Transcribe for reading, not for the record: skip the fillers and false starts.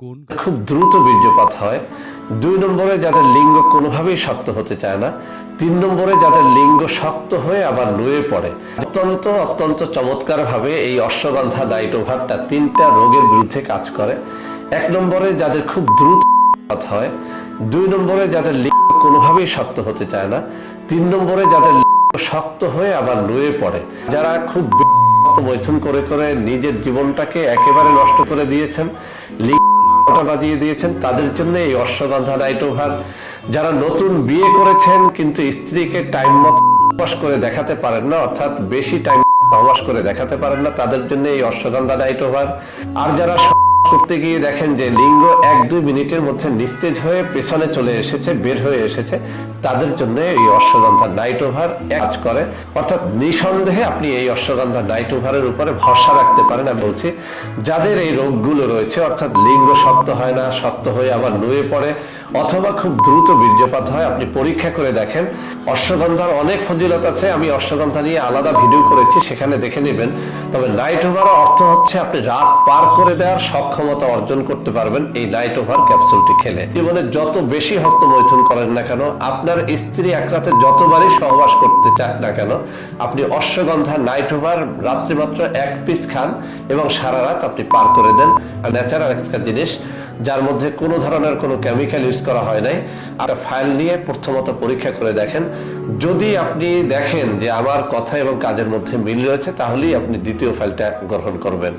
কোন খুব দ্রুত বীর্যপাত হয়। 2 নম্বরে যাদের লিঙ্গ কোনোভাবেই শক্ত হতে চায় না। 3 নম্বরে যাদের লিঙ্গ শক্ত হয়ে আবার নুয়ে পড়ে। অত্যন্ত চমৎকার ভাবে এই অশ্বগন্ধা নাইট ওভারটা 3টা রোগের বিরুদ্ধে কাজ করে। 1 নম্বরে যাদের খুব দ্রুত বীর্যপাত হয়। 2 নম্বরে যাদের লিঙ্গ কোনোভাবেই শক্ত হতে চায় না। 3 নম্বরে যাদের লিঙ্গ শক্ত হয়ে আবার নুয়ে পড়ে। যারা খুব মৈথুন করে করে নিজের জীবনটাকে একেবারে নষ্ট করে দিয়েছেন, বাজিয়ে দিয়েছেন, তাদের জন্য এই অশ্বগন্ধা নাইট ওভার। যারা নতুন বিয়ে করেছেন কিন্তু স্ত্রীকে টাইম মতো সহবাস করে দেখাতে পারেন না, অর্থাৎ বেশি টাইম সহবাস করে দেখাতে পারেন না, তাদের জন্য এই অশ্বগন্ধা নাইট ওভার। আর যারা করতে গিয়ে দেখেন যে লিঙ্গ 1-2 মিনিটের মধ্যে নিস্তেজ হয়ে পেছনে চলে এসেছে, বের হয়ে এসেছে, তাদের জন্য এই অশ্বগন্ধা নাইট ওভার কাজ করে। অর্থাৎ নিঃসন্দেহে আপনি এই অশ্বগন্ধা নাইট ওভারের উপরে ভরসা রাখতে পারেন। আমি বলছি যাদের এই রোগগুলো রয়েছে, অর্থাৎ লিঙ্গ শক্ত হয় না, শক্ত হয়ে আবার নুয়ে পড়ে, অথবা খুব দ্রুত বীর্যপাত হয়, আপনি পরীক্ষা করে দেখেন। অশ্বগন্ধার অনেক ফজিলত আছে, আমি অশ্বগন্ধা নিয়ে আলাদা ভিডিও করেছি, সেখানে দেখে নেবেন। তবে নাইট ওভার অর্থ হচ্ছে আপনি রাত পার করে দেওয়ার সক্ষমতা অর্জন করতে পারবেন এই নাইট ওভার ক্যাপসুলটি খেলে। জীবনে যত বেশি হস্তমৈথুন করেন না কেন, আপনার স্ত্রী এক রাতে যতবারই সহবাস করতে চায় না কেন, আপনি অশ্বগন্ধা নাইট ওভার রাত্রি মাত্র 1 পিস খান এবং সারা রাত আপনি পার করে দেন। আর ন্যাচারাল একটা জিনিস, যার মধ্যে কোনো ধরনের কোনো কেমিক্যাল ইউজ করা হয় নাই। আর ফাইল নিয়ে প্রথমত পরীক্ষা করে দেখেন। যদি আপনি দেখেন যে আমার কথা এবং কাজের মধ্যে মিল রয়েছে, তাহলেই আপনি দ্বিতীয় ফাইলটা গ্রহণ করবেন।